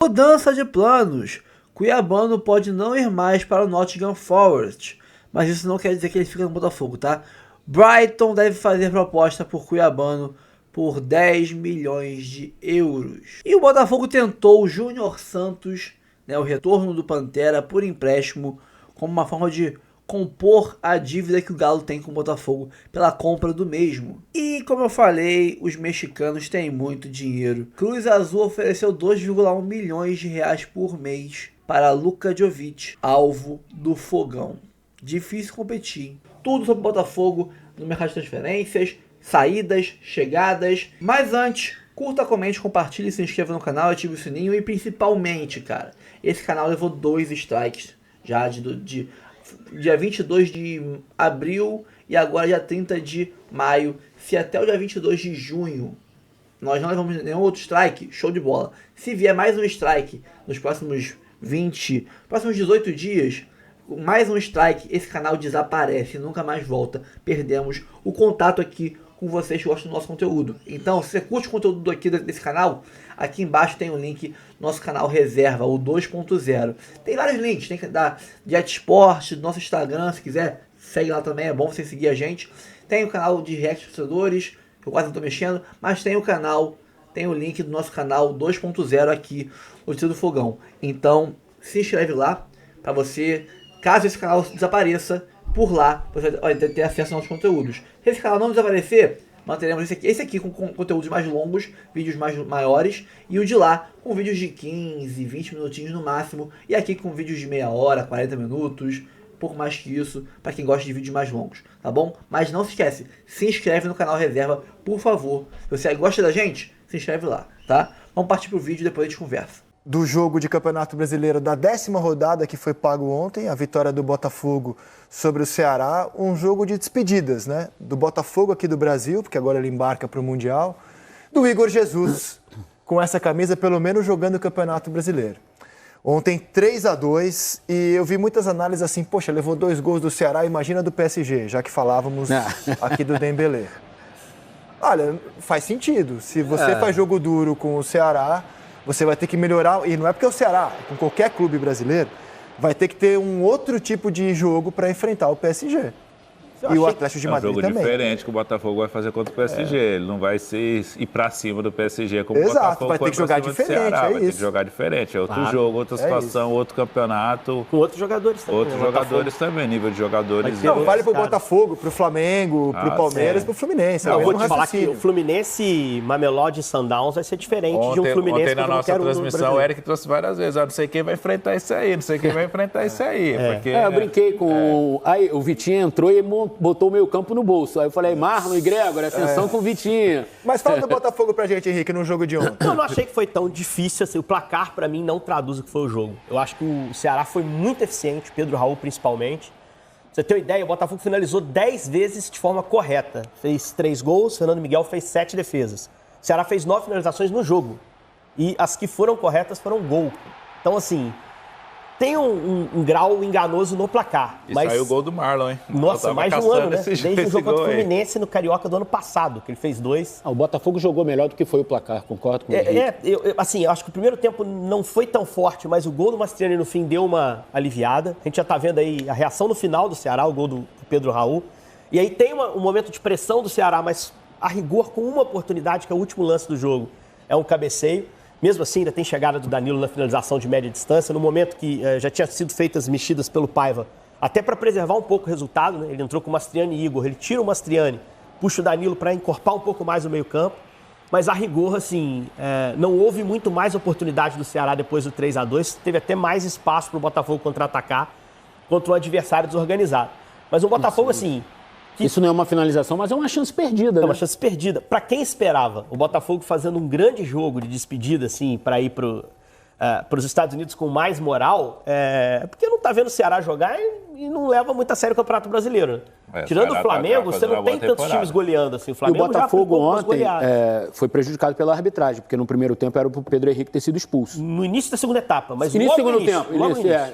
Mudança de planos. Cuiabano pode não ir mais para o Nottingham Forest, mas isso não quer dizer que ele fica no Botafogo, tá? Brighton deve fazer proposta por Cuiabano por 10 milhões de euros. E o Botafogo tentou o Júnior Santos, né, o retorno do Pantera por empréstimo, como uma forma de compor a dívida que o Galo tem com o Botafogo pela compra do mesmo. E como eu falei, os mexicanos têm muito dinheiro. Cruz Azul ofereceu 2,1 milhões de reais por mês para Luka Jovic, alvo do Fogão. Difícil competir. Tudo sobre o Botafogo no mercado de transferências, saídas, chegadas. Mas antes, curta, comente, compartilhe, se inscreva no canal, ative o sininho e principalmente, cara, esse canal levou 2 strikes já de dia 22 de abril e agora dia 30 de maio. Se até o dia 22 de junho nós não levamos nenhum outro strike, show de bola. Se vier mais um strike nos próximos 18 dias, mais um strike, esse canal desaparece, nunca mais volta. Perdemos o contato aqui com vocês que gostam do nosso conteúdo. Então, se você curte o conteúdo aqui desse canal, aqui embaixo tem um link do nosso canal Reserva, o 2.0. Tem vários links, tem da Jet Sport, do nosso Instagram, se quiser, segue lá também, é bom você seguir a gente. Tem o canal de React Torcedores, que eu quase não estou mexendo, mas tem o link do nosso canal 2.0 aqui, no Tiro do Fogão. Então, se inscreve lá, para você, caso esse canal desapareça, por lá você vai ter acesso aos nossos conteúdos. Se esse canal não desaparecer, manteremos esse aqui com conteúdos mais longos, vídeos maiores, e o de lá com vídeos de 15, 20 minutinhos no máximo, e aqui com vídeos de meia hora, 40 minutos, pouco mais que isso, para quem gosta de vídeos mais longos, tá bom? Mas não se esquece, se inscreve no canal Reserva, por favor. Se você gosta da gente, se inscreve lá, tá? Vamos partir pro vídeo e depois a gente conversa. Do jogo de Campeonato Brasileiro da 10ª rodada que foi pago ontem, a vitória do Botafogo sobre o Ceará, um jogo de despedidas, né? Do Botafogo aqui do Brasil, porque agora ele embarca para o Mundial, do Igor Jesus, com essa camisa pelo menos jogando o Campeonato Brasileiro. Ontem 3-2 e eu vi muitas análises assim, poxa, levou 2 gols do Ceará, imagina do PSG, já que falávamos aqui do Dembélé. Olha, faz sentido, se você faz jogo duro com o Ceará, você vai ter que melhorar, e não é porque é o Ceará, com qualquer clube brasileiro, vai ter que ter um outro tipo de jogo para enfrentar o PSG. E o Atlético de Madrid também. É um jogo diferente que o Botafogo vai fazer contra o PSG. Ele não vai ir para cima do PSG como Exato, o Botafogo vai ter que jogar diferente, Ceará, vai ter que jogar diferente. É outro jogo, outra situação, outro campeonato. Com outros jogadores também. Outros jogadores também, nível de jogadores. Não, vale pro Botafogo, pro Flamengo, pro Palmeiras, pro Fluminense. Eu vou te falar que o Fluminense, Mamelodi e Sundowns vai ser diferente de um Fluminense. Ontem na nossa transmissão, o Eric trouxe várias vezes. Não sei quem vai enfrentar isso aí, não sei quem vai enfrentar isso aí. Porque, eu brinquei com Aí o Vitinho entrou e botou o meio campo no bolso. Aí eu falei, Marlon e Gregor, atenção com o Vitinho. Mas fala do Botafogo pra gente, Henrique, no jogo de ontem. Eu não achei que foi tão difícil assim. O placar, pra mim, não traduz o que foi o jogo. Eu acho que o Ceará foi muito eficiente, Pedro Raul principalmente. Pra você ter uma ideia, o Botafogo finalizou 10 vezes de forma correta. Fez 3 gols, Fernando Miguel fez 7 defesas. O Ceará fez 9 finalizações no jogo. E as que foram corretas foram gol. Então, assim, tem um grau enganoso no placar. E saiu o gol do Marlon, hein? Nossa, mais de um ano, né? Desde o jogo contra o Fluminense no Carioca do ano passado, que ele fez 2. O Botafogo jogou melhor do que foi o placar, concordo com o Henrique. Eu acho que o primeiro tempo não foi tão forte, mas o gol do Mastriani no fim deu uma aliviada. A gente já tá vendo aí a reação no final do Ceará, o gol do Pedro Raul. E aí tem um momento de pressão do Ceará, mas a rigor com uma oportunidade, que é o último lance do jogo. É um cabeceio. Mesmo assim, ainda tem chegada do Danilo na finalização de média distância, no momento que já tinha sido feitas mexidas pelo Paiva, até para preservar um pouco o resultado, né? Ele entrou com o Mastriani e Igor, ele tira o Mastriani, puxa o Danilo para encorpar um pouco mais o meio-campo, mas a rigor, assim, não houve muito mais oportunidade do Ceará depois do 3-2, teve até mais espaço para o Botafogo contra-atacar contra um adversário desorganizado. Mas o Botafogo, assim... Isso não é uma finalização, mas é uma chance perdida, né? É uma chance perdida. Para quem esperava o Botafogo fazendo um grande jogo de despedida, assim, para ir para os Estados Unidos com mais moral, porque não está vendo o Ceará jogar e não leva muito a sério o Campeonato Brasileiro. Tirando o Flamengo, você não tem tantos times goleando assim. O Flamengo e o Botafogo ontem foi prejudicado pela arbitragem, porque no primeiro tempo era para o Pedro Henrique ter sido expulso. No início da segunda etapa, mas início do segundo tempo.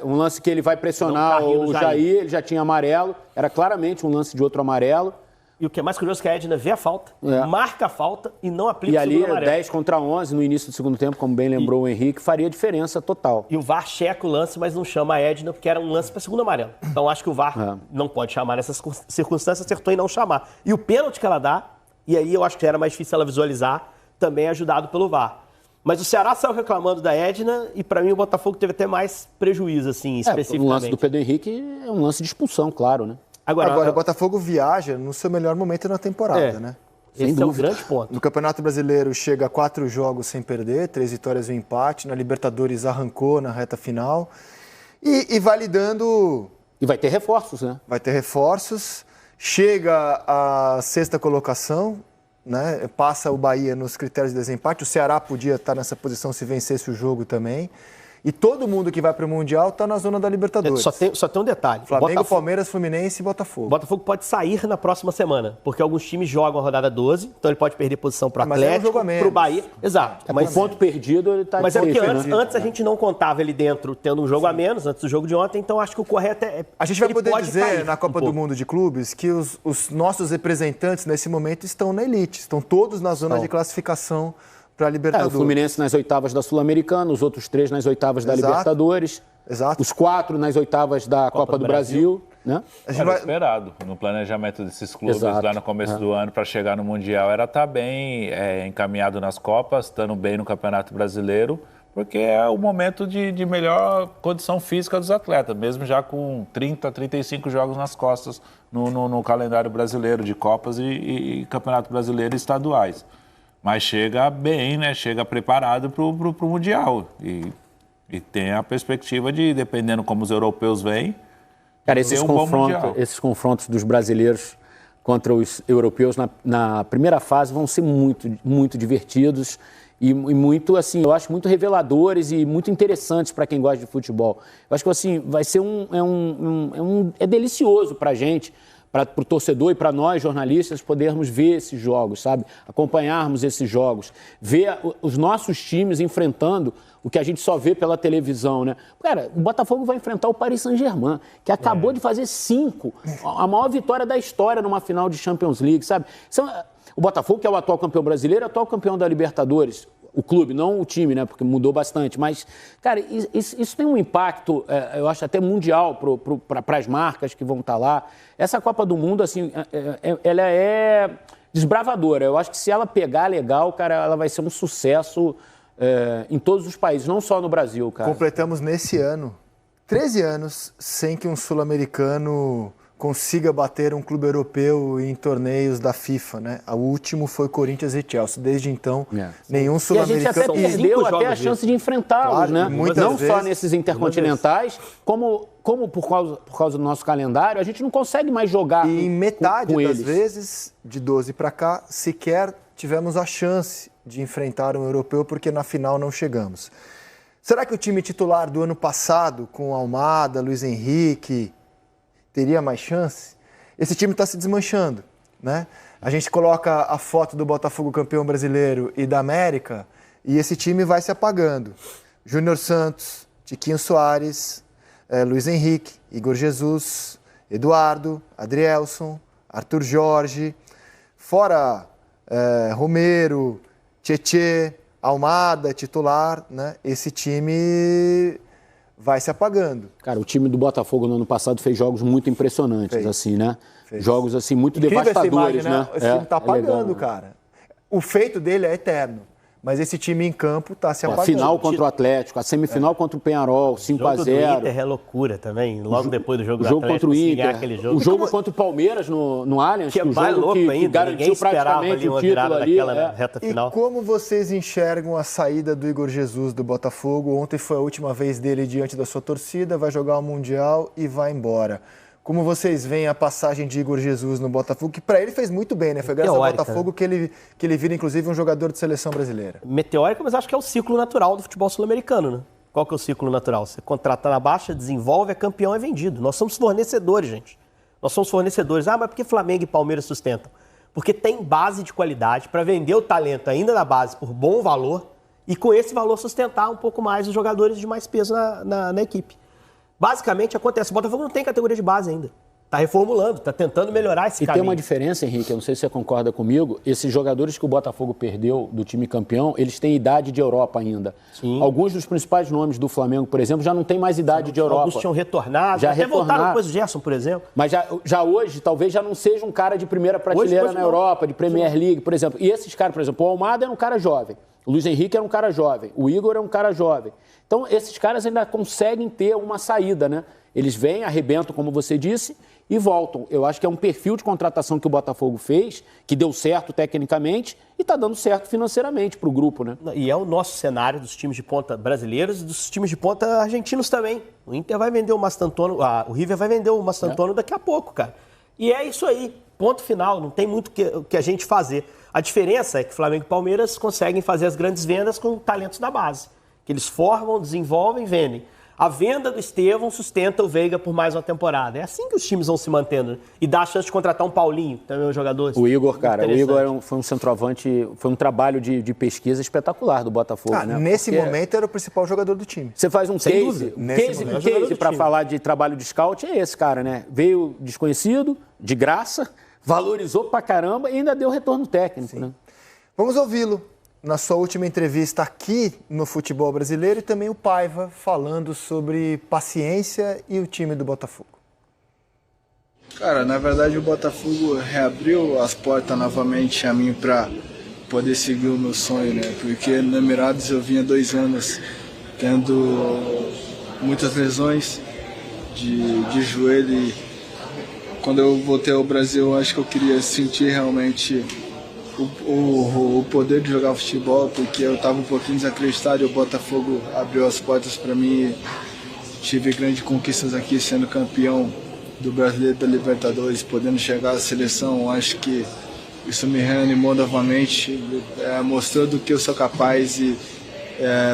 Um lance que ele vai pressionar o Jair, ele já tinha amarelo, era claramente um lance de outro amarelo. E o que é mais curioso é que a Edna vê a falta, marca a falta e não aplica E o ali, segundo amarelo. 10 contra 11 no início do segundo tempo, como bem lembrou o Henrique, faria diferença total. E o VAR checa o lance, mas não chama a Edna, porque era um lance para segundo amarelo. Então acho que o VAR não pode chamar nessas circunstâncias, acertou em não chamar. E o pênalti que ela dá, e aí eu acho que era mais difícil ela visualizar, também é ajudado pelo VAR. Mas o Ceará saiu reclamando da Edna e para mim o Botafogo teve até mais prejuízo, assim, especificamente. O lance do Pedro Henrique é um lance de expulsão, claro, né? Agora, o Botafogo viaja no seu melhor momento na temporada, né? Esse é um grande ponto. No Campeonato Brasileiro chega a 4 jogos sem perder, 3 vitórias e um empate. Na Libertadores arrancou na reta final. E vai lidando... E vai ter reforços, né? Vai ter reforços. Chega à 6ª colocação, né? Passa o Bahia nos critérios de desempate. O Ceará podia estar nessa posição se vencesse o jogo também. E todo mundo que vai para o Mundial está na zona da Libertadores. Só tem um detalhe. Flamengo, Palmeiras, Fluminense e Botafogo. O Botafogo pode sair na próxima semana, porque alguns times jogam a rodada 12, então ele pode perder posição para o Atlético, para o Bahia. Exato. Mas o ponto perdido ele está Mas é porque antes a gente não contava ele dentro, tendo um jogo a menos, antes do jogo de ontem, então acho que o correto é... A gente vai poder dizer na Copa do Mundo de Clubes que os nossos representantes nesse momento estão na elite, estão todos na zona de classificação para a Libertadores. O Fluminense nas oitavas da Sul-Americana, os outros 3 nas oitavas da Libertadores, os 4 nas oitavas da Copa do Brasil. Né? Era esperado no planejamento desses clubes lá no começo do ano para chegar no Mundial. Era estar bem encaminhado nas Copas, estando bem no Campeonato Brasileiro, porque é o momento de melhor condição física dos atletas, mesmo já com 30, 35 jogos nas costas no calendário brasileiro de Copas e Campeonato Brasileiro e estaduais. Mas chega bem, né? Chega preparado para o Mundial. E tem a perspectiva de, dependendo como os europeus vêm, cara, esses confrontos dos brasileiros contra os europeus na primeira fase vão ser muito, muito divertidos e muito, assim, eu acho muito reveladores e muito interessantes para quem gosta de futebol. Eu acho que, assim, vai ser é delicioso para a gente, para o torcedor e para nós, jornalistas, podermos ver esses jogos, sabe? Acompanharmos esses jogos, ver os nossos times enfrentando o que a gente só vê pela televisão, né? Cara, o Botafogo vai enfrentar o Paris Saint-Germain, que acabou de fazer 5, a maior vitória da história numa final de Champions League, sabe? O Botafogo, que é o atual campeão brasileiro, atual campeão da Libertadores, o clube, não o time, né? Porque mudou bastante. Mas, cara, isso tem um impacto, eu acho, até mundial para as marcas que vão estar lá. Essa Copa do Mundo, assim, ela é desbravadora. Eu acho que se ela pegar legal, cara, ela vai ser um sucesso em todos os países, não só no Brasil, cara. Completamos nesse ano 13 anos sem que um sul-americano consiga bater um clube europeu em torneios da FIFA, né? O último foi Corinthians e Chelsea. Desde então, nenhum sul-americano... E a gente até perdeu até a chance de enfrentá-los, né? Não só nesses intercontinentais, como por causa do nosso calendário, a gente não consegue mais jogar e em metade com das eles. vezes, de 12 para cá, sequer tivemos a chance de enfrentar um europeu, porque na final não chegamos. Será que o time titular do ano passado, com Almada, Luiz Henrique, teria mais chance? Esse time está se desmanchando, né? A gente coloca a foto do Botafogo campeão brasileiro e da América e esse time vai se apagando. Júnior Santos, Tiquinho Soares, Luiz Henrique, Igor Jesus, Eduardo, Adrielson, Arthur Jorge, fora Romero, Tietê, Almada, titular, né? Esse time vai se apagando. Cara, o time do Botafogo no ano passado fez jogos muito impressionantes, assim, né? Jogos, assim, muito incrível devastadores, essa imagem, né? Esse time tá apagando, cara. O feito dele é eterno, mas esse time em campo tá se apagando. A final contra o Atlético, a semifinal contra o Penharol, 5-0. O jogo do Inter é loucura também, logo depois do jogo do Atlético. Contra o Inter, aquele jogo. O jogo contra o Palmeiras no Allianz, que é mais louco que ainda, garantiu praticamente o título ali. Reta final. E como vocês enxergam a saída do Igor Jesus do Botafogo? Ontem foi a última vez dele diante da sua torcida, vai jogar o Mundial e vai embora. Como vocês veem a passagem de Igor Jesus no Botafogo, que para ele fez muito bem, né? Foi graças ao Botafogo que ele vira, inclusive, um jogador de seleção brasileira. Meteórica, mas acho que é o ciclo natural do futebol sul-americano, né? Qual que é o ciclo natural? Você contrata na baixa, desenvolve, é campeão, é vendido. Nós somos fornecedores, gente. Nós somos fornecedores. Ah, mas por que Flamengo e Palmeiras sustentam? Porque tem base de qualidade para vender o talento ainda na base por bom valor e com esse valor sustentar um pouco mais os jogadores de mais peso na equipe. Basicamente acontece, o Botafogo não tem categoria de base ainda. Tá reformulando, tá tentando melhorar esse caminho. E tem uma diferença, Henrique, eu não sei se você concorda comigo, esses jogadores que o Botafogo perdeu do time campeão, eles têm idade de Europa ainda. Sim. Alguns dos principais nomes do Flamengo, por exemplo, já não tem mais idade de Europa. Alguns tinham retornado, já até voltaram depois do Gerson, por exemplo. Mas já hoje, talvez já não seja um cara de primeira prateleira na Europa, de Premier League, por exemplo. E esses caras, por exemplo, o Almada era um cara jovem, o Luiz Henrique era um cara jovem, o Igor é um cara jovem. Então, esses caras ainda conseguem ter uma saída, né? Eles vêm, arrebentam, como você disse, e voltam. Eu acho que é um perfil de contratação que o Botafogo fez, que deu certo tecnicamente e está dando certo financeiramente para o grupo, né? E é o nosso cenário dos times de ponta brasileiros e dos times de ponta argentinos também. O Inter vai vender o Mastantuono, o River vai vender o Mastantuono daqui a pouco, cara. E é isso aí, ponto final, não tem muito o que a gente fazer. A diferença é que Flamengo e Palmeiras conseguem fazer as grandes vendas com talentos da base, que eles formam, desenvolvem, vendem. A venda do Estevão sustenta o Veiga por mais uma temporada. É assim que os times vão se mantendo. E dá a chance de contratar um Paulinho, também um jogador. O Igor, cara, o Igor foi um centroavante, foi um trabalho de pesquisa espetacular do Botafogo, né? Nesse momento era o principal jogador do time. Você faz um case para falar de trabalho de scout, é esse cara, né? Veio desconhecido, de graça, valorizou pra caramba e ainda deu retorno técnico, né? Vamos ouvi-lo na sua última entrevista aqui no Futebol Brasileiro e também o Paiva falando sobre paciência e o time do Botafogo. Cara, na verdade o Botafogo reabriu as portas novamente a mim para poder seguir o meu sonho, né? Porque no Emirados eu vinha 2 anos tendo muitas lesões de joelho e quando eu voltei ao Brasil eu acho que eu queria sentir realmente o poder de jogar futebol, porque eu estava um pouquinho desacreditado e o Botafogo abriu as portas para mim. Tive grandes conquistas aqui, sendo campeão do Brasileiro, da Libertadores, podendo chegar à seleção. Acho que isso me reanimou novamente, mostrou do que eu sou capaz e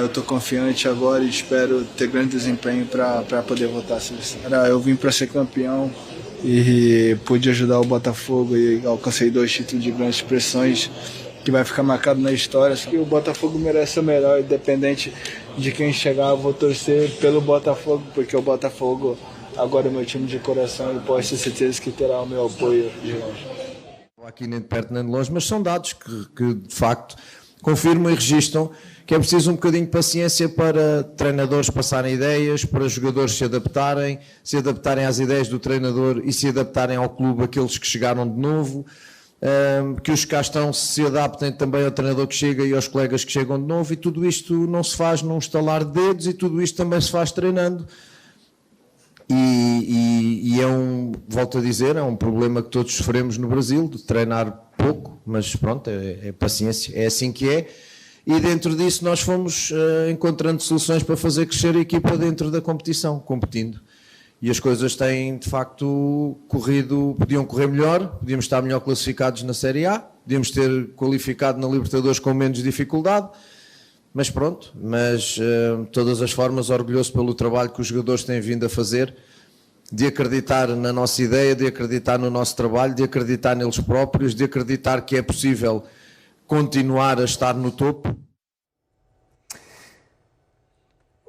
eu estou confiante agora e espero ter grande desempenho para poder voltar à seleção. Eu vim para ser campeão e pude ajudar o Botafogo e alcancei 2 títulos de grandes expressões que vai ficar marcado na história. E o Botafogo merece o melhor, independente de quem chegar, eu vou torcer pelo Botafogo, porque o Botafogo agora é meu time de coração e posso ter certeza que terá o meu apoio de longe. Aqui nem de perto nem de longe, mas são dados que de facto confirmam e registram que é preciso um bocadinho de paciência para treinadores passarem ideias, para jogadores se adaptarem às ideias do treinador e se adaptarem ao clube aqueles que chegaram de novo, que os que cá estão se adaptem também ao treinador que chega e aos colegas que chegam de novo, e tudo isto não se faz num estalar de dedos e tudo isto também se faz treinando. E volto a dizer, é um problema que todos sofremos no Brasil, de treinar pouco, mas pronto, é paciência, é assim que é. E dentro disso nós fomos encontrando soluções para fazer crescer a equipa dentro da competição, competindo. E as coisas têm, de facto, podiam correr melhor, podíamos estar melhor classificados na Série A, podíamos ter qualificado na Libertadores com menos dificuldade, mas pronto, de todas as formas, orgulhoso pelo trabalho que os jogadores têm vindo a fazer, de acreditar na nossa ideia, de acreditar no nosso trabalho, de acreditar neles próprios, de acreditar que é possível continuar a estar no topo.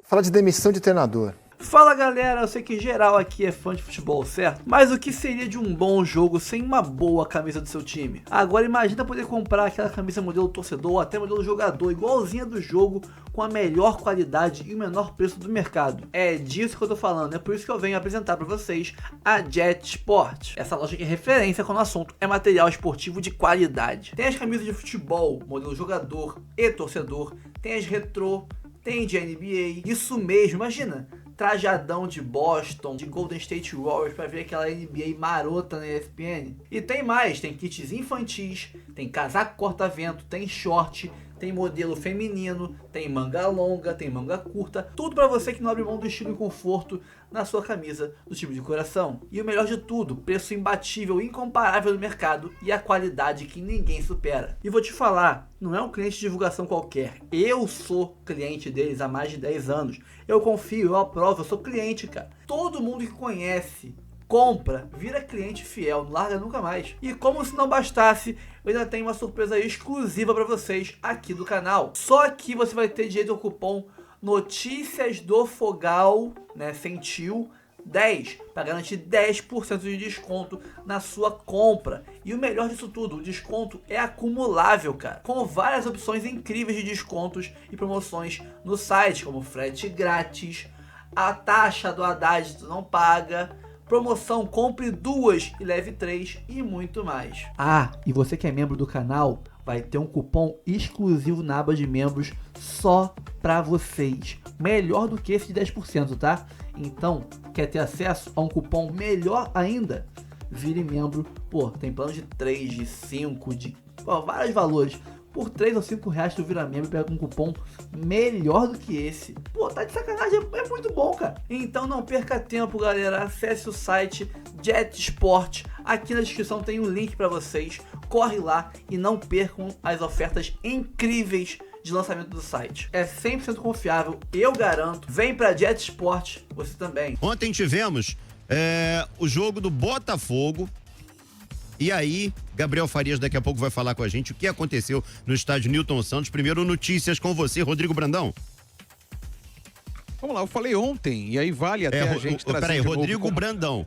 Fala de demissão de treinador. Fala galera, eu sei que geral aqui é fã de futebol, certo? Mas o que seria de um bom jogo sem uma boa camisa do seu time? Agora imagina poder comprar aquela camisa modelo torcedor ou até modelo jogador, igualzinha do jogo, com a melhor qualidade e o menor preço do mercado. É disso que eu tô falando, é por isso que eu venho apresentar para vocês a Jet Sport. Essa loja que é referência quando o assunto é material esportivo de qualidade. Tem as camisas de futebol, modelo jogador e torcedor, tem as retrô, tem de NBA, isso mesmo, imagina, trajadão de Boston, de Golden State Warriors pra ver aquela NBA marota na ESPN. E tem mais, tem kits infantis, tem casaco corta-vento, tem short, tem modelo feminino, tem manga longa, tem manga curta, tudo pra você que não abre mão do estilo e conforto na sua camisa do time de coração. E o melhor de tudo, preço imbatível, incomparável no mercado e a qualidade que ninguém supera. E vou te falar, não é um cliente de divulgação qualquer, eu sou cliente deles há mais de 10 anos, eu confio, eu aprovo, eu sou cliente, cara. Todo mundo que conhece, compra, vira cliente fiel, não larga nunca mais. E como se não bastasse, eu ainda tenho uma surpresa exclusiva para vocês aqui do canal. Só aqui você vai ter direito ao cupom Notícias do Fogal, né, sem tio, 10 para garantir 10% de desconto na sua compra. E o melhor disso tudo, o desconto é acumulável, cara, com várias opções incríveis de descontos e promoções no site, como frete grátis, a taxa do Haddad tu não paga, promoção compre 2 e leve 3 e muito mais. Ah, e você que é membro do canal vai ter um cupom exclusivo na aba de membros só pra vocês, melhor do que esse de 10%, tá? Então, quer ter acesso a um cupom melhor ainda? Vire membro. Pô, tem plano de 3, de 5, de vários valores. Por 3 ou 5 reais tu vira membro e pega um cupom melhor do que esse. Pô, tá de sacanagem, é muito bom, cara. Então não perca tempo, galera. Acesse o site Jet Sport. Aqui na descrição tem um link pra vocês. Corre lá e não percam as ofertas incríveis de lançamento do site. É 100% confiável, eu garanto. Vem pra Jet Sport, você também. Ontem tivemos o jogo do Botafogo. E aí, Gabriel Farias daqui a pouco vai falar com a gente o que aconteceu no estádio Newton Santos. Primeiro, notícias com você, Rodrigo Brandão. Vamos lá, eu falei ontem, e aí vale até a gente trazer. Peraí, Rodrigo Brandão.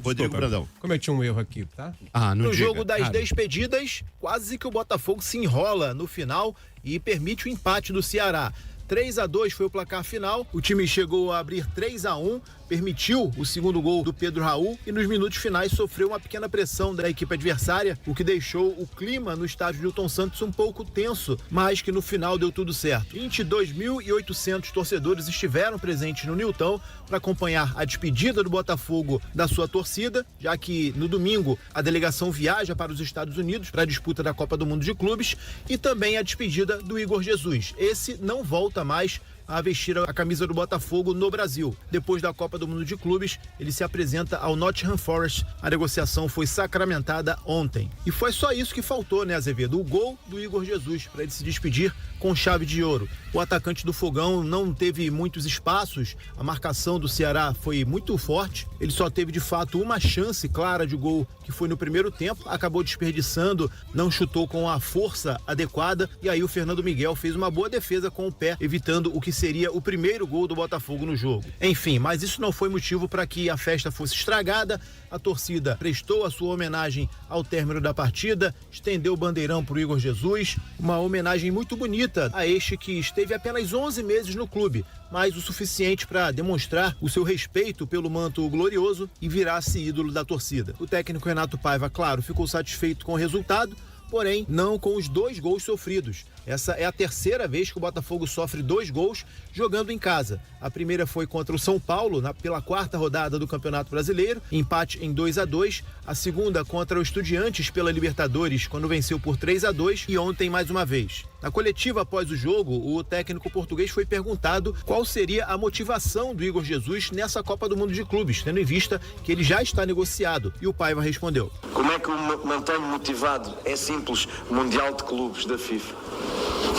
Rodrigo Brandão. Cometi um erro aqui, tá? No jogo das despedidas, quase que o Botafogo se enrola no final e permite o empate do Ceará. 3-2 foi o placar final, o time chegou a abrir 3-1, permitiu o segundo gol do Pedro Raul e nos minutos finais sofreu uma pequena pressão da equipe adversária, o que deixou o clima no estádio Newton Santos um pouco tenso, mas que no final deu tudo certo. 22.800 torcedores estiveram presentes no Newton para acompanhar a despedida do Botafogo da sua torcida, já que no domingo a delegação viaja para os Estados Unidos para a disputa da Copa do Mundo de Clubes e também a despedida do Igor Jesus. Esse não volta mais a vestir a camisa do Botafogo no Brasil. Depois da Copa do Mundo de Clubes, ele se apresenta ao Nottingham Forest. A negociação foi sacramentada ontem. E foi só isso que faltou, né, Azevedo? O gol do Igor Jesus para ele se despedir com chave de ouro. O atacante do Fogão não teve muitos espaços, a marcação do Ceará foi muito forte, ele só teve de fato uma chance clara de gol, que foi no primeiro tempo, acabou desperdiçando, não chutou com a força adequada, e aí o Fernando Miguel fez uma boa defesa com o pé, evitando o que seria o primeiro gol do Botafogo no jogo. Enfim, mas isso não foi motivo para que a festa fosse estragada. A torcida prestou a sua homenagem ao término da partida, estendeu o bandeirão para o Igor Jesus, uma homenagem muito bonita a este que esteve apenas 11 meses no clube, mas o suficiente para demonstrar o seu respeito pelo manto glorioso e virar-se ídolo da torcida. O técnico Renato Paiva, claro, ficou satisfeito com o resultado, porém não com os 2 gols sofridos. Essa é a terceira vez que o Botafogo sofre 2 gols jogando em casa. A primeira foi contra o São Paulo, pela 4ª rodada do Campeonato Brasileiro, empate em 2-2. A segunda contra o Estudiantes pela Libertadores, quando venceu por 3-2, e ontem mais uma vez. Na coletiva após o jogo, o técnico português foi perguntado qual seria a motivação do Igor Jesus nessa Copa do Mundo de Clubes, tendo em vista que ele já está negociado. E o Paiva respondeu: Como é que eu mantenho motivado? É simples, Mundial de Clubes da FIFA.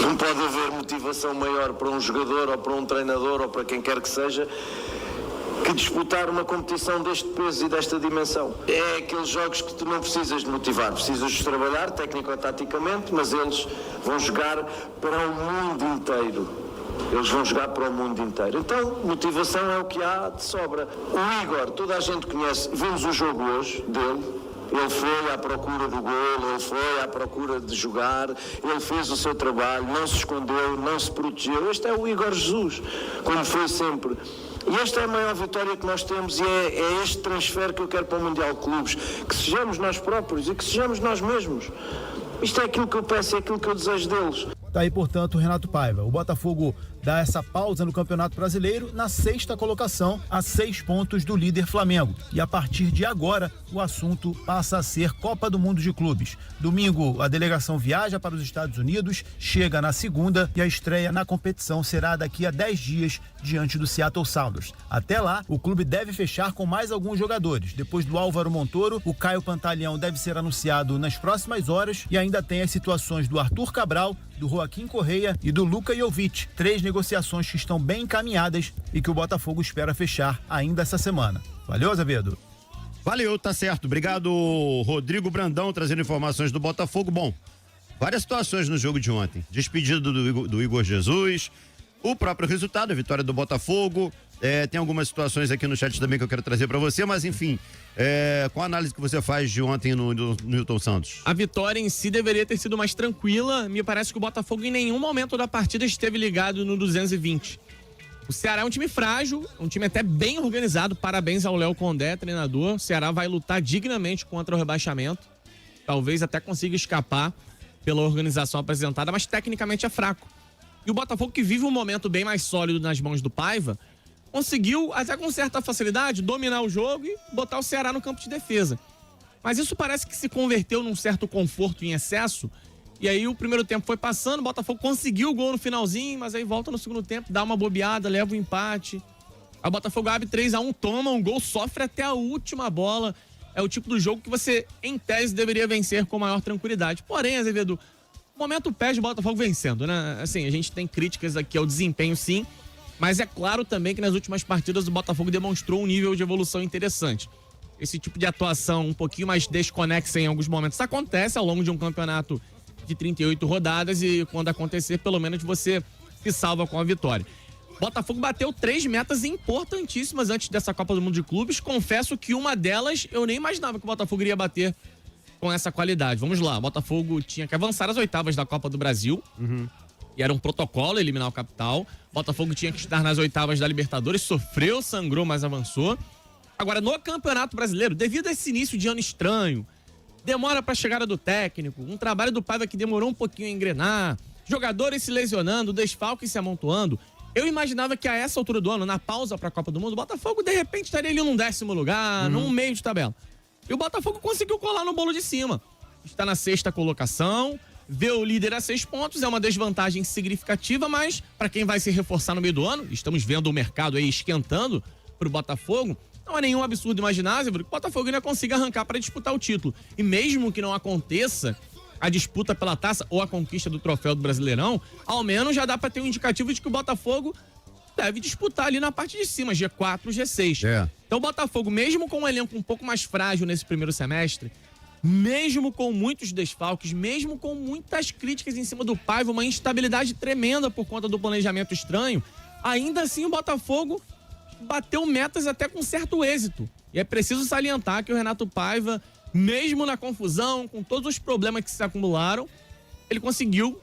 Não pode haver motivação maior para um jogador ou para um treinador ou para quem quer que seja que disputar uma competição deste peso e desta dimensão. É aqueles jogos que tu não precisas de motivar, precisas de trabalhar técnico-taticamente, mas eles vão jogar para o mundo inteiro. Eles vão jogar para o mundo inteiro. Então, motivação é o que há de sobra. O Igor, toda a gente conhece, vimos o jogo hoje dele. Ele foi à procura do golo, ele foi à procura de jogar, ele fez o seu trabalho, não se escondeu, não se protegeu. Este é o Igor Jesus, como foi sempre. E esta é a maior vitória que nós temos e é este transfer que eu quero para o Mundial de Clubes. Que sejamos nós próprios e que sejamos nós mesmos. Isto é aquilo que eu peço, é aquilo que eu desejo deles. Tá aí, portanto, o Renato Paiva. O Botafogo dá essa pausa no Campeonato Brasileiro na 6ª colocação, a 6 pontos do líder Flamengo. E a partir de agora, o assunto passa a ser Copa do Mundo de Clubes. Domingo, a delegação viaja para os Estados Unidos, chega na segunda e a estreia na competição será daqui a 10 dias diante do Seattle Sounders. Até lá, o clube deve fechar com mais alguns jogadores. Depois do Álvaro Montoro, o Caio Pantaleão deve ser anunciado nas próximas horas e ainda tem as situações do Arthur Cabral, do Joaquim Correia e do Luka Jovic. 3 negociações que estão bem encaminhadas e que o Botafogo espera fechar ainda essa semana. Valeu, Azevedo? Valeu, tá certo. Obrigado, Rodrigo Brandão, trazendo informações do Botafogo. Bom, várias situações no jogo de ontem. Despedida do Igor Jesus, o próprio resultado, a vitória do Botafogo. Tem algumas situações aqui no chat também que eu quero trazer para você, mas enfim, qual a análise que você faz de ontem no Newton Santos? A vitória em si deveria ter sido mais tranquila. Me parece que o Botafogo em nenhum momento da partida esteve ligado no 220. O Ceará é um time frágil, um time até bem organizado. Parabéns ao Léo Condé, treinador. O Ceará vai lutar dignamente contra o rebaixamento. Talvez até consiga escapar pela organização apresentada, mas tecnicamente é fraco. E o Botafogo, que vive um momento bem mais sólido nas mãos do Paiva, conseguiu, até com certa facilidade, dominar o jogo e botar o Ceará no campo de defesa. Mas isso parece que se converteu num certo conforto em excesso. E aí o primeiro tempo foi passando, o Botafogo conseguiu o gol no finalzinho, mas aí volta no segundo tempo, dá uma bobeada, leva o empate. A Botafogo abre 3-1, toma um gol, sofre até a última bola. É o tipo do jogo que você, em tese, deveria vencer com maior tranquilidade. Porém, Azevedo, o momento pede o Botafogo vencendo, né? Assim, a gente tem críticas aqui ao desempenho, sim. Mas é claro também que nas últimas partidas o Botafogo demonstrou um nível de evolução interessante. Esse tipo de atuação um pouquinho mais desconexa em alguns momentos acontece ao longo de um campeonato de 38 rodadas e quando acontecer, pelo menos você se salva com a vitória. Botafogo bateu 3 metas importantíssimas antes dessa Copa do Mundo de Clubes. Confesso que uma delas eu nem imaginava que o Botafogo iria bater com essa qualidade. Vamos lá, o Botafogo tinha que avançar às oitavas da Copa do Brasil. E era um protocolo eliminar o capital. Botafogo tinha que estar nas oitavas da Libertadores, sofreu, sangrou, mas avançou. Agora, no Campeonato Brasileiro, devido a esse início de ano estranho, demora para a chegada do técnico, um trabalho do Paiva que demorou um pouquinho a engrenar, jogadores se lesionando, desfalques se amontoando, eu imaginava que a essa altura do ano, na pausa para a Copa do Mundo, o Botafogo de repente estaria ali num 10º lugar, num meio de tabela. E o Botafogo conseguiu colar no bolo de cima. Está na 6ª colocação, vê o líder a 6 pontos, é uma desvantagem significativa, mas para quem vai se reforçar no meio do ano, estamos vendo o mercado aí esquentando pro Botafogo, não é nenhum absurdo imaginar, que o Botafogo ainda consiga arrancar para disputar o título. E mesmo que não aconteça a disputa pela taça ou a conquista do troféu do Brasileirão, ao menos já dá para ter um indicativo de que o Botafogo deve disputar ali na parte de cima, G4, G6. Então o Botafogo, mesmo com um elenco um pouco mais frágil nesse primeiro semestre, mesmo com muitos desfalques, mesmo com muitas críticas em cima do Paiva, uma instabilidade tremenda por conta do planejamento estranho, ainda assim o Botafogo bateu metas até com certo êxito. E é preciso salientar que o Renato Paiva, mesmo na confusão, com todos os problemas que se acumularam, ele conseguiu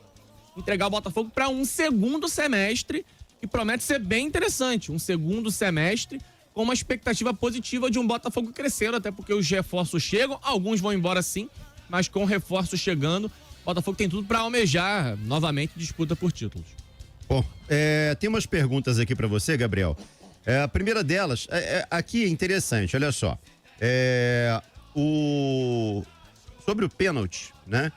entregar o Botafogo para um segundo semestre que promete ser bem interessante. Um segundo semestre com uma expectativa positiva de um Botafogo crescendo, até porque os reforços chegam, alguns vão embora sim, mas com reforços chegando, o Botafogo tem tudo para almejar novamente disputa por títulos. Bom, tem umas perguntas aqui para você, Gabriel. A primeira delas, aqui é interessante, olha só. Sobre o pênalti, né?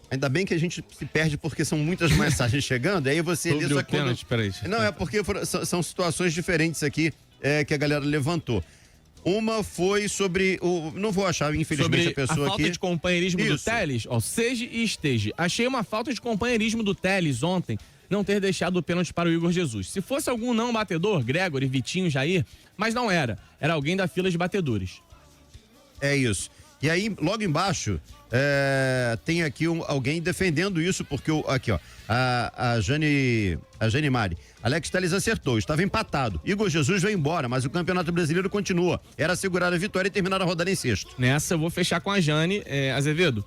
Ainda bem que a gente se perde porque são muitas mensagens chegando, aí você lê só que... Não, é porque são situações diferentes aqui que a galera levantou. Uma foi sobre não vou achar, infelizmente, sobre a pessoa a falta aqui. De companheirismo do Telles, seja e esteja. Achei uma falta de companheirismo do Telles ontem, não ter deixado o pênalti para o Igor Jesus. Se fosse algum não batedor, Gregory, Vitinho, Jair, mas não era. Era alguém da fila de batedores. É isso. E aí, logo embaixo, tem aqui alguém defendendo isso, porque aqui, ó, a Jane Mari. Alex Telles acertou, estava empatado. Igor Jesus veio embora, mas o Campeonato Brasileiro continua. Era assegurar a vitória e terminar a rodada em sexto. Nessa, eu vou fechar com a Jane, Azevedo.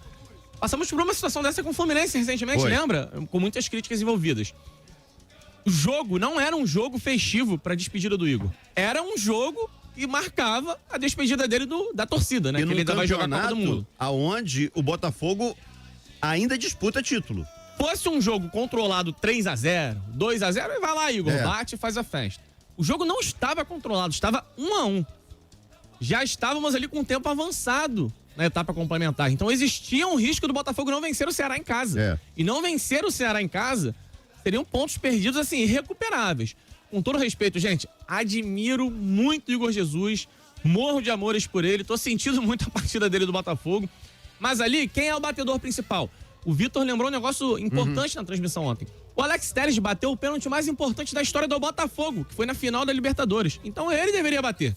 Passamos por uma situação dessa com o Fluminense recentemente, lembra? Com muitas críticas envolvidas. O jogo não era um jogo festivo para a despedida do Igor. Era um jogo que marcava a despedida dele da torcida, né? E que ele ainda vai jogar a Copa do Mundo. Aonde o Botafogo ainda disputa título. Fosse um jogo controlado 3-0, 2-0, e vai lá, Igor, bate e faz a festa. O jogo não estava controlado, estava 1-1. Já estávamos ali com o tempo avançado na etapa complementar. Então existia um risco do Botafogo não vencer o Ceará em casa. E não vencer o Ceará em casa seriam pontos perdidos, assim, irrecuperáveis. Com todo respeito, gente, admiro muito o Igor Jesus, morro de amores por ele, tô sentindo muito a partida dele do Botafogo. Mas ali, quem é o batedor principal? O Vitor lembrou um negócio importante na transmissão ontem. O Alex Telles bateu o pênalti mais importante da história do Botafogo, que foi na final da Libertadores. Então ele deveria bater.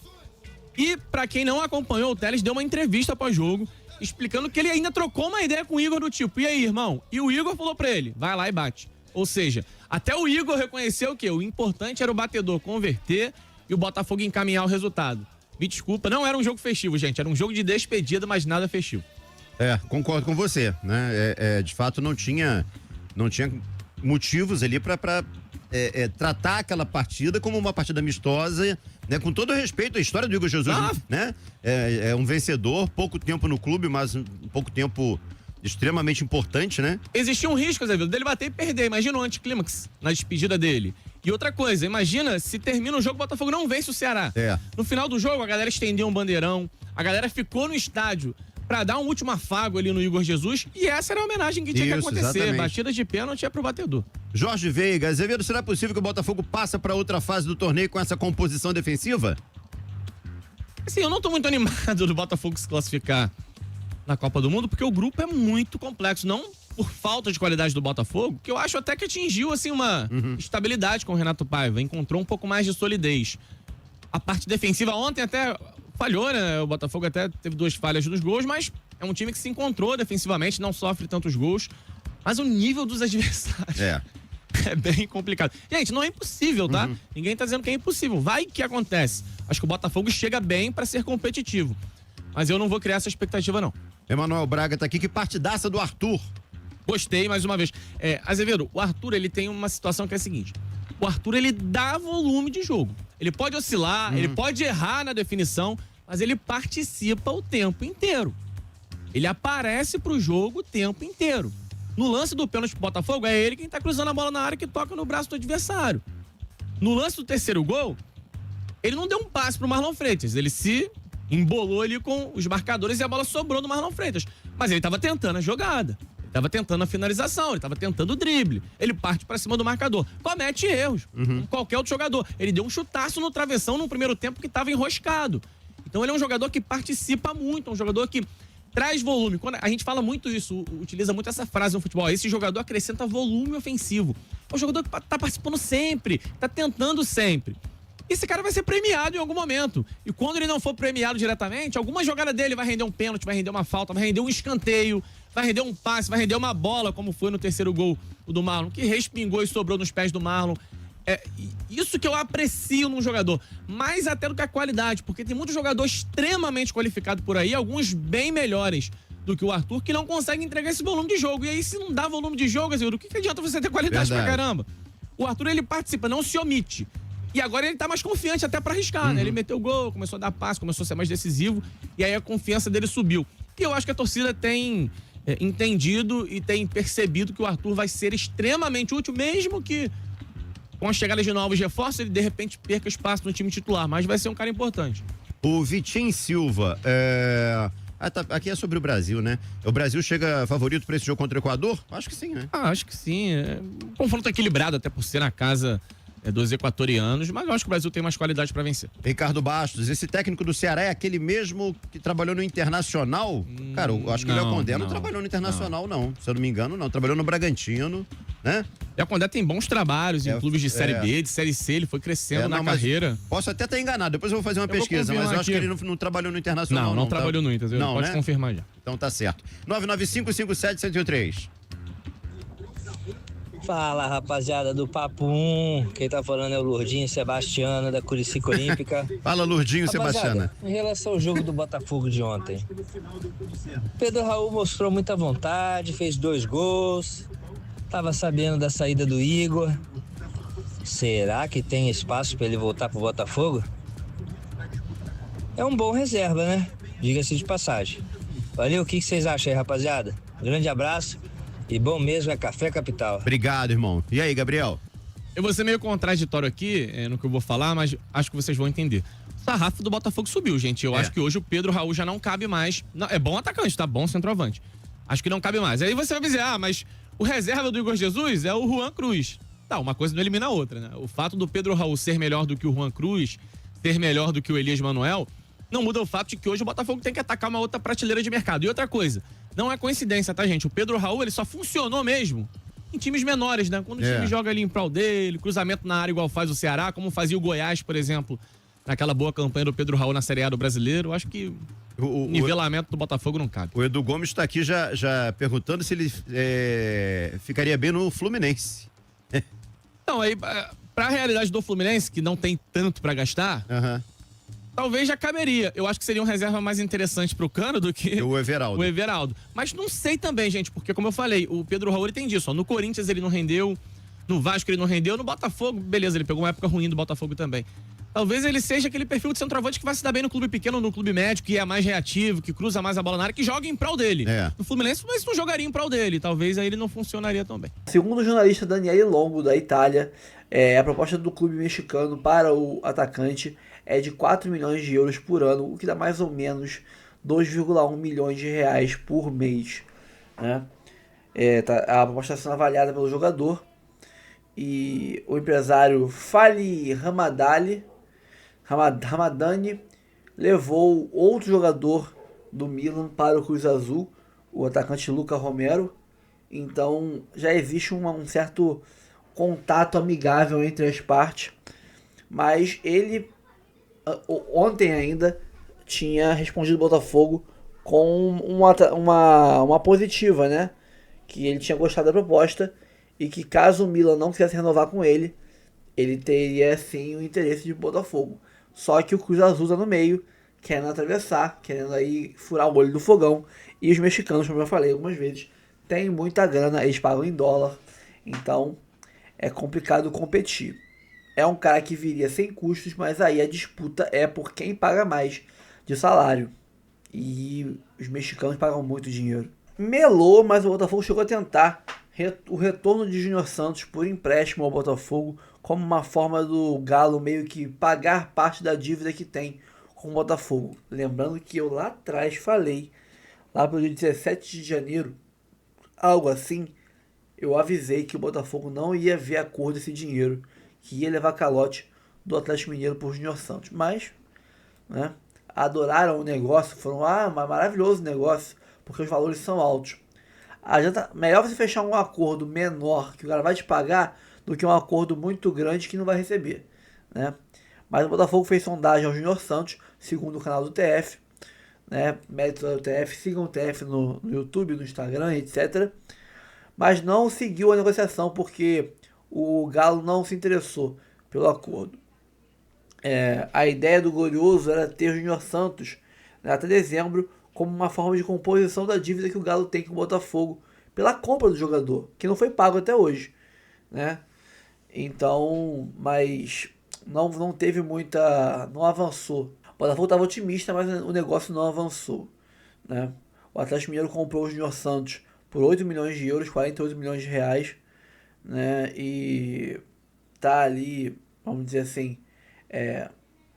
E, pra quem não acompanhou, o Telles deu uma entrevista pós-jogo, explicando que ele ainda trocou uma ideia com o Igor do tipo, e aí, irmão? E o Igor falou pra ele, vai lá e bate. Ou seja, Até o Igor reconheceu que o importante era o batedor converter e o Botafogo encaminhar o resultado. Me desculpa, não era um jogo festivo, gente. Era um jogo de despedida, mas nada festivo. Concordo com você, né? De fato, não tinha motivos ali para tratar aquela partida como uma partida amistosa, né? Com todo respeito à história do Igor Jesus, né? É um vencedor, pouco tempo no clube, mas um pouco tempo extremamente importante, né? Existia um risco, Zé Vitor, dele bater e perder. Imagina o anticlímax na despedida dele. E outra coisa, imagina se termina o jogo, o Botafogo não vence o Ceará. No final do jogo, a galera estendeu um bandeirão, a galera ficou no estádio pra dar um último afago ali no Igor Jesus, e essa era a homenagem que tinha que acontecer. Exatamente. Batida de pênalti é pro batedor. Jorge Veiga, Azevedo, será possível que o Botafogo passe pra outra fase do torneio com essa composição defensiva? Assim, eu não tô muito animado do Botafogo se classificar na Copa do Mundo, porque o grupo é muito complexo, não por falta de qualidade do Botafogo, que eu acho até que atingiu, assim, uma estabilidade com o Renato Paiva, encontrou um pouco mais de solidez. A parte defensiva ontem até falhou, né? O Botafogo até teve 2 falhas nos gols, mas é um time que se encontrou defensivamente, não sofre tantos gols, mas o nível dos adversários é bem complicado. Gente, não é impossível, tá? Ninguém tá dizendo que é impossível, vai que acontece. Acho que o Botafogo chega bem pra ser competitivo, mas eu não vou criar essa expectativa, não. Emanuel Braga tá aqui, que partidaça do Arthur. Gostei, mais uma vez. Azevedo, o Arthur, ele tem uma situação que é a seguinte. O Arthur, ele dá volume de jogo. Ele pode oscilar, ele pode errar na definição, mas ele participa o tempo inteiro. Ele aparece pro jogo o tempo inteiro. No lance do pênalti pro Botafogo, é ele quem tá cruzando a bola na área que toca no braço do adversário. No lance do terceiro gol, ele não deu um passe pro Marlon Freitas. Ele se embolou ali com os marcadores e a bola sobrou do Marlon Freitas. Mas ele tava tentando a jogada. Tava tentando a finalização, ele tava tentando o drible. Ele parte pra cima do marcador. Comete erros, como qualquer outro jogador. Ele deu um chutaço no travessão no primeiro tempo que tava enroscado. Então ele é um jogador que participa muito, é um jogador que traz volume. Quando a gente fala muito isso, utiliza muito essa frase no futebol. Esse jogador acrescenta volume ofensivo. É um jogador que tá participando sempre, tá tentando sempre. Esse cara vai ser premiado em algum momento. E quando ele não for premiado diretamente, alguma jogada dele vai render um pênalti, vai render uma falta, vai render um escanteio, vai render um passe, vai render uma bola, como foi no terceiro gol do Marlon, que respingou e sobrou nos pés do Marlon. Isso que eu aprecio num jogador, mais até do que a qualidade, porque tem muito jogador extremamente qualificado por aí, alguns bem melhores do que o Arthur, que não conseguem entregar esse volume de jogo. E aí, se não dá volume de jogo, assim, do que adianta você ter qualidade pra caramba? O Arthur, ele participa, não se omite. E agora ele tá mais confiante até pra arriscar, né? Ele meteu o gol, começou a dar passe, começou a ser mais decisivo, e aí a confiança dele subiu. E eu acho que a torcida tem entendido e tem percebido que o Arthur vai ser extremamente útil, mesmo que com a chegada de novos reforços, ele de repente perca espaço no time titular, mas vai ser um cara importante. O Vitinho Silva, aqui é sobre o Brasil, né? O Brasil chega favorito pra esse jogo contra o Equador? Acho que sim, né? Acho que sim. Um confronto equilibrado, até por ser na casa dos equatorianos, mas eu acho que o Brasil tem mais qualidade para vencer. Ricardo Bastos, esse técnico do Ceará é aquele mesmo que trabalhou no Internacional? Cara, eu acho que o Léo Condé não trabalhou no Internacional, não. Se eu não me engano, não. Trabalhou no Bragantino, né? Léo Condé tem bons trabalhos em clubes de Série B, de Série C, ele foi crescendo na carreira. Posso até estar enganado, depois eu vou fazer uma pesquisa, mas eu acho que ele não trabalhou no Internacional. Não trabalhou no Inter, não, pode confirmar já. Então tá certo. 99557-103. Fala, rapaziada do Papo 1. Quem tá falando é o Lourdinho Sebastiana, da Curicica Olímpica. Fala, Lourdinho Sebastiana. Em relação ao jogo do Botafogo de ontem, Pedro Raul mostrou muita vontade, fez 2 gols, tava sabendo da saída do Igor. Será que tem espaço para ele voltar pro Botafogo? É um bom reserva, né? Diga-se de passagem. Valeu, o que vocês acham aí, rapaziada? Grande abraço. E bom mesmo é Café Capital. Obrigado, irmão. E aí, Gabriel? Eu vou ser meio contraditório aqui no que eu vou falar, mas acho que vocês vão entender. O sarrafo do Botafogo subiu, gente. Eu acho que hoje o Pedro Raul já não cabe mais. Não, é bom atacante, tá bom centroavante. Acho que não cabe mais. Aí você vai dizer, mas o reserva do Igor Jesus é o Juan Cruz. Tá, uma coisa não elimina a outra, né? O fato do Pedro Raul ser melhor do que o Juan Cruz, ser melhor do que o Elias Manuel, não muda o fato de que hoje o Botafogo tem que atacar uma outra prateleira de mercado. E outra coisa, não é coincidência, tá, gente? O Pedro Raul, ele só funcionou mesmo em times menores, né? Quando o time joga ali em prol dele, cruzamento na área igual faz o Ceará, como fazia o Goiás, por exemplo, naquela boa campanha do Pedro Raul na Série A do Brasileiro. Eu acho que o nivelamento do Botafogo não cabe. O Edu Gomes tá aqui já perguntando se ele ficaria bem no Fluminense. Então, aí, pra realidade do Fluminense, que não tem tanto pra gastar, talvez já caberia. Eu acho que seria um reserva mais interessante pro Cano do que o Everaldo. Mas não sei também, gente, porque como eu falei, o Pedro Raul ele tem disso. Ó, no Corinthians ele não rendeu, no Vasco ele não rendeu, no Botafogo, beleza, ele pegou uma época ruim do Botafogo também. Talvez ele seja aquele perfil de centroavante que vai se dar bem no clube pequeno, no clube médio, que é mais reativo, que cruza mais a bola na área, que joga em prol dele. No Fluminense, mas não jogaria em prol dele. Talvez aí ele não funcionaria tão bem. Segundo o jornalista Daniele Longo, da Itália, a proposta do clube mexicano para o atacante é de 4 milhões de euros por ano, o que dá mais ou menos 2,1 milhões de reais por mês. Né? A proposta está sendo avaliada pelo jogador. E o empresário Fali Ramadani levou outro jogador do Milan para o Cruz Azul, o atacante Luca Romero. Então já existe um certo contato amigável entre as partes, mas ele ontem ainda tinha respondido ao Botafogo com uma positiva, né? Que ele tinha gostado da proposta e que caso o Milan não quisesse renovar com ele, ele teria sim o interesse de Botafogo. Só que o Cruz Azul tá no meio, querendo atravessar, querendo aí furar o olho do fogão. E os mexicanos, como eu falei algumas vezes, têm muita grana, eles pagam em dólar. Então é complicado competir. É um cara que viria sem custos, mas aí a disputa é por quem paga mais de salário. E os mexicanos pagam muito dinheiro. Melou, mas o Botafogo chegou a tentar o retorno de Júnior Santos por empréstimo ao Botafogo, como uma forma do Galo meio que pagar parte da dívida que tem com o Botafogo. Lembrando que eu lá atrás falei, lá pelo dia 17 de janeiro, algo assim, eu avisei que o Botafogo não ia ver a cor desse dinheiro, que ia levar calote do Atlético Mineiro por Júnior Santos. Mas, né, adoraram o negócio, foram, maravilhoso negócio, porque os valores são altos. Melhor você fechar um acordo menor que o cara vai te pagar do que um acordo muito grande que não vai receber, né? Mas o Botafogo fez sondagem ao Júnior Santos, segundo o canal do TF, né? Mérito do TF, sigam o TF no YouTube, no Instagram, etc. Mas não seguiu a negociação porque o Galo não se interessou pelo acordo. A ideia do Glorioso era ter o Júnior Santos, né, até dezembro, como uma forma de composição da dívida que o Galo tem com o Botafogo pela compra do jogador, que não foi pago até hoje, né? Então, mas não teve muita, não avançou. O Botafogo estava otimista, mas o negócio não avançou, né? O Atlético Mineiro comprou o Júnior Santos por 8 milhões de euros, 48 milhões de reais, né? E tá ali, vamos dizer assim,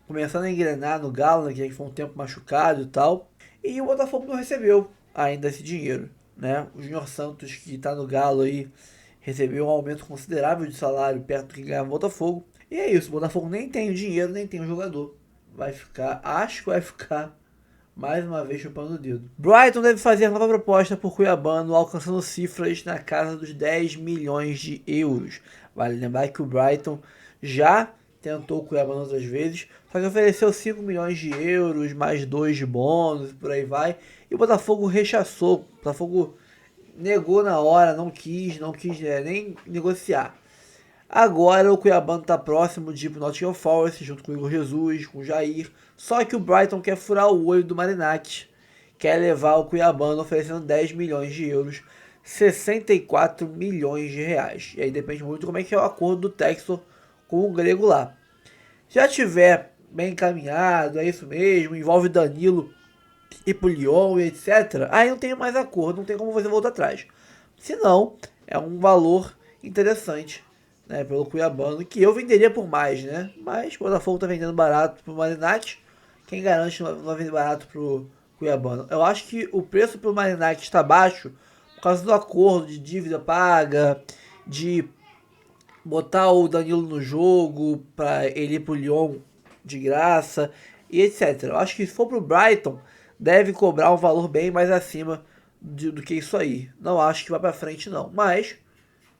começando a engrenar no Galo, né, que foi um tempo machucado e tal. E o Botafogo não recebeu ainda esse dinheiro, né? O Júnior Santos, que está no Galo aí, recebeu um aumento considerável de salário perto do que ganhava o Botafogo. E é isso, o Botafogo nem tem o dinheiro, nem tem o jogador. Acho que vai ficar mais uma vez chupando o dedo. Brighton deve fazer nova proposta por Cuiabano, alcançando cifras na casa dos 10 milhões de euros. Vale lembrar que o Brighton já tentou o Cuiabano outras vezes, só que ofereceu 5 milhões de euros, mais 2 de bônus, por aí vai. E o Botafogo rechaçou, o Botafogo negou na hora, não quis nem negociar. Agora o Cuiabano está próximo de ir pro Nottingham Forest, junto com o Igor Jesus, com o Jair. Só que o Brighton quer furar o olho do Marinacci, quer levar o Cuiabano oferecendo 10 milhões de euros, 64 milhões de reais. E aí depende muito de como é que é o acordo do Textor com o grego lá. Já tiver bem encaminhado, é isso mesmo, envolve Danilo e pro Lyon, etc. Aí não tem mais acordo, não tem como você voltar atrás. Se não, é um valor interessante, né, pelo Cuiabano, que eu venderia por mais, né? Mas o Botafogo tá vendendo barato pro Marinacci, quem garante não vai vender barato pro Cuiabano? Eu acho que o preço pro Marinacci está baixo por causa do acordo de dívida paga, de botar o Danilo no jogo para ele ir pro Lyon de graça e etc. Eu acho que se for pro Brighton, deve cobrar um valor bem mais acima do que isso aí. Não acho que vai para frente não, mas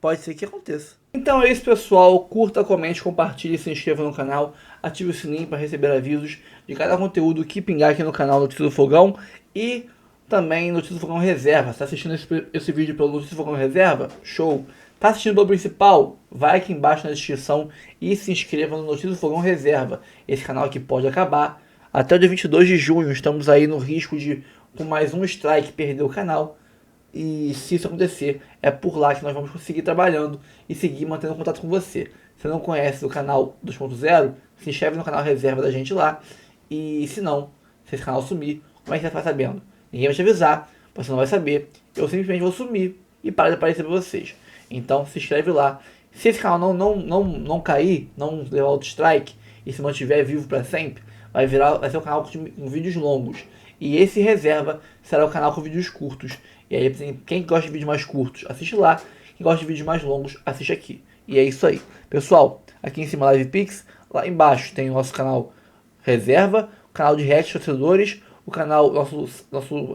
pode ser que aconteça. Então é isso, pessoal. Curta, comente, compartilhe, se inscreva no canal, ative o sininho para receber avisos de cada conteúdo que pingar aqui no canal Notícia do Fogão e também Notícia do Fogão Reserva. Você está assistindo esse vídeo pelo Notícia do Fogão Reserva? Show! Tá assistindo pelo principal? Vai aqui embaixo na descrição e se inscreva no Notícias do Fogão Reserva. Esse canal aqui pode acabar. Até o dia 22 de junho estamos aí no risco de, com mais um strike, perder o canal. E se isso acontecer, é por lá que nós vamos conseguir trabalhando e seguir mantendo contato com você. Se não conhece o canal 2.0, se inscreve no canal Reserva da gente lá. E se não, se esse canal sumir, como é que você vai sabendo? Ninguém vai te avisar, você não vai saber. Eu simplesmente vou sumir e parar de aparecer para vocês. Então se inscreve lá. Se esse canal não cair, não levar outro strike e se mantiver vivo para sempre, vai ser um canal com vídeos longos. E esse Reserva será o canal com vídeos curtos. E aí quem gosta de vídeos mais curtos, assiste lá. Quem gosta de vídeos mais longos, assiste aqui. E é isso aí. Pessoal, aqui em cima Live Pix, lá embaixo tem o nosso canal Reserva, o canal de react torcedores, o canal,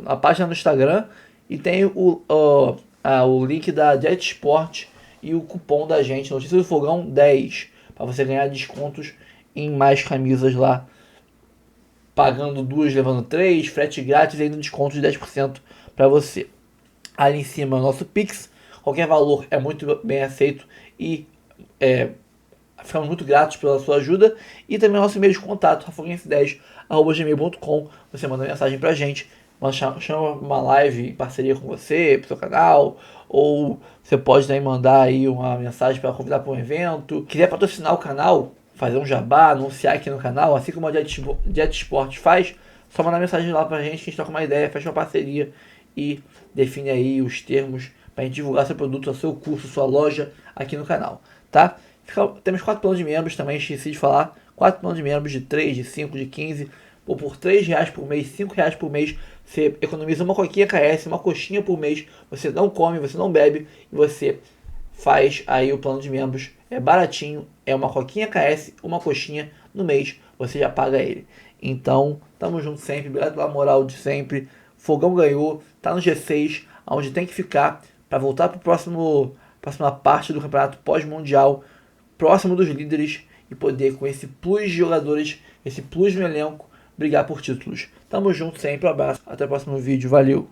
a página no Instagram e tem o link da Jet Sport e o cupom da gente, Notícias do Fogão 10, para você ganhar descontos em mais camisas lá, pagando 2, levando 3, frete grátis e ainda desconto de 10% para você. Ali em cima é o nosso Pix, qualquer valor é muito bem aceito e ficamos muito gratos pela sua ajuda. E também o nosso e-mail de contato, rafoguense10@gmail.com. Você manda mensagem pra gente, chama uma live em parceria com você, pro seu canal, ou você pode também mandar aí uma mensagem para convidar para um evento. Quiser patrocinar o canal, fazer um jabá, anunciar aqui no canal, assim como a Jet Sport faz, só mandar mensagem lá pra gente, que a gente troca uma ideia, fecha uma parceria e define aí os termos pra gente divulgar seu produto, o seu curso, sua loja aqui no canal, tá? Temos 4 planos de membros também, esqueci de falar. 4 planos de membros de 3, de 5, de 15. Ou por R$3 por mês, R$5 por mês, você economiza uma coquinha KS, uma coxinha por mês. Você não come, você não bebe e você faz aí o plano de membros. É baratinho, é uma coquinha KS, uma coxinha no mês, você já paga ele. Então, tamo junto sempre, obrigado pela moral de sempre. Fogão ganhou, tá no G6, onde tem que ficar para voltar para próxima parte do campeonato pós-mundial, próximo dos líderes e poder, com esse plus de jogadores, esse plus no elenco, brigar por títulos. Tamo junto sempre, um abraço, até o próximo vídeo, valeu!